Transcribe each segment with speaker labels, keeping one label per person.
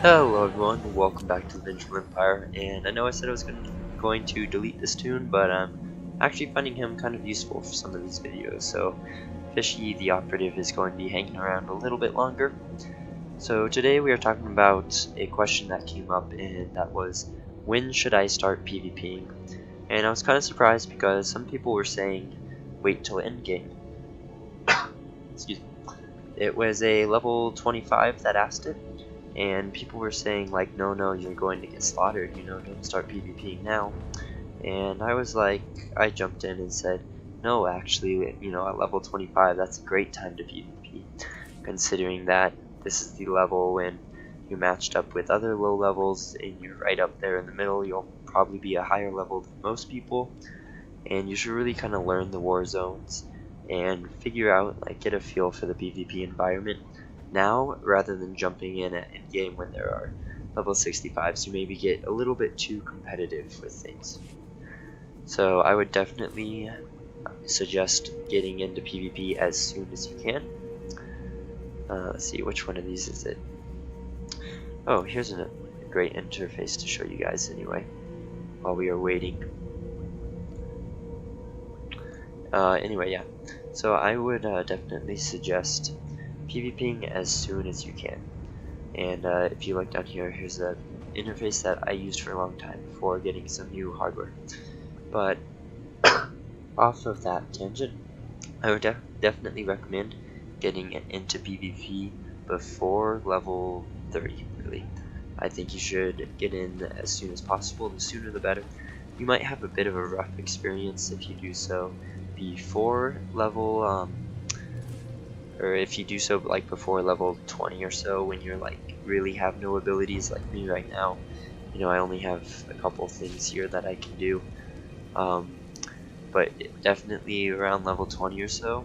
Speaker 1: Hello everyone, welcome back to Vengeful Empire, and I know I said I was going to delete this toon, but I'm actually finding him kind of useful for some of these videos, so Fishy the Operative is going to be hanging around a little bit longer. So today we are talking about a question that came up, and that was, when should I start PvPing? And I was kind of surprised because some people were saying, wait till endgame. Excuse me. It was a level 25 that asked it. And people were saying like, no, you're going to get slaughtered, don't start PvPing now. And I was like, I jumped in and said, no, actually, at level 25, that's a great time to PvP, considering that this is the level when you're matched up with other low levels and you're right up there in the middle. You'll probably be a higher level than most people, and you should really kind of learn the war zones and figure out, like, get a feel for the PvP environment now rather than jumping in at endgame when there are level 65s who maybe get a little bit too competitive with things. So I would definitely suggest getting into PvP as soon as you can. Let's see, which one of these is it? Oh, here's a great interface to show you guys anyway, while we are waiting. Anyway, yeah. So I would definitely suggest PvPing as soon as you can. And if you look down here, here's the interface that I used for a long time before getting some new hardware. But off of that tangent, I would definitely recommend getting into PvP before level 30, really. I think you should get in as soon as possible. The sooner the better. You might have a bit of a rough experience if you do so before level or if you do so like before level 20 or so, when you're like really have no abilities like me right now. I only have a couple things here that I can do, but definitely around level 20 or so.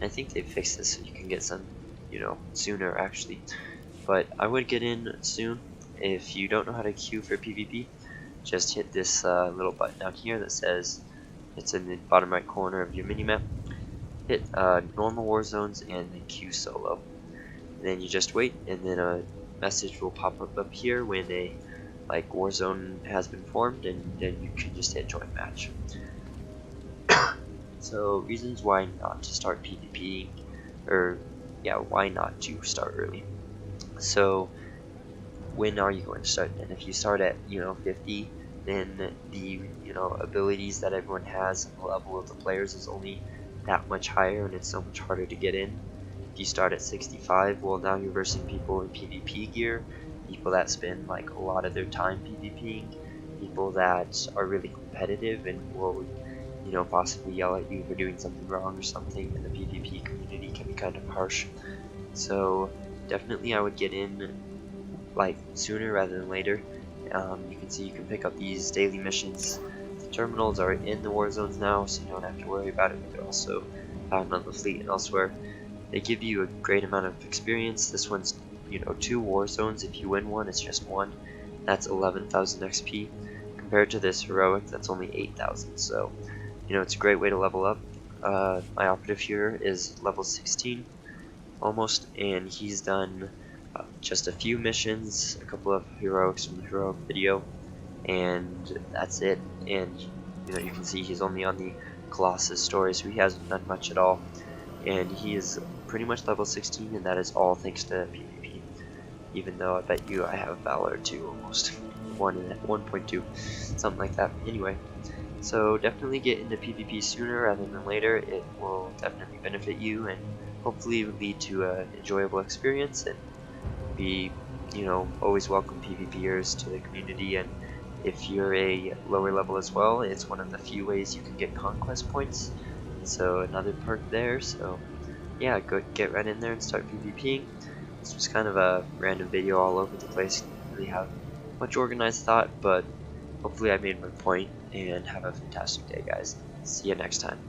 Speaker 1: I think they fixed this so you can get some sooner actually, but I would get in soon. If you don't know how to queue for PvP, just hit this little button down here that says, it's in the bottom right corner of your minimap. Hit normal war zones and then queue solo. And then you just wait, and then a message will pop up here when a war zone has been formed, and then you can just hit join match. So reasons why not to start PvP, or yeah, why not to start early. So when are you going to start? And if you start at 50, then the abilities that everyone has and the level of the players is only that much higher, and it's so much harder to get in. If you start at 65, well, now you're versing people in PvP gear, people that spend like a lot of their time PvPing, people that are really competitive and will possibly yell at you for doing something wrong or something, and the PvP community can be kind of harsh. So definitely I would get in like sooner rather than later. You can see you can pick up these daily missions. The terminals are in the war zones now, so you don't have to worry about it, but they're also found on the fleet and elsewhere. They give you a great amount of experience. This one's 2 war zones. If you win one, it's just 1. That's 11,000 XP compared to this heroic that's only 8,000. So it's a great way to level up. My operative here is level 16 almost, and he's done just a few missions, a couple of heroics from the heroic video, and that's it. And you can see he's only on the Colossus story, so he hasn't done much at all, and he is pretty much level 16, and that is all thanks to PvP, even though I bet you I have Valor 2 almost 1.2, something like that. Anyway, so definitely get into PvP sooner rather than later. It will definitely benefit you and hopefully lead to an enjoyable experience, and be always welcome PvPers to the community. And if you're a lower level as well, it's one of the few ways you can get conquest points, so another perk there. So yeah, go get right in there and start PvPing. This was kind of a random video all over the place, didn't really have much organized thought, but hopefully I made my point, and have a fantastic day, guys. See you next time.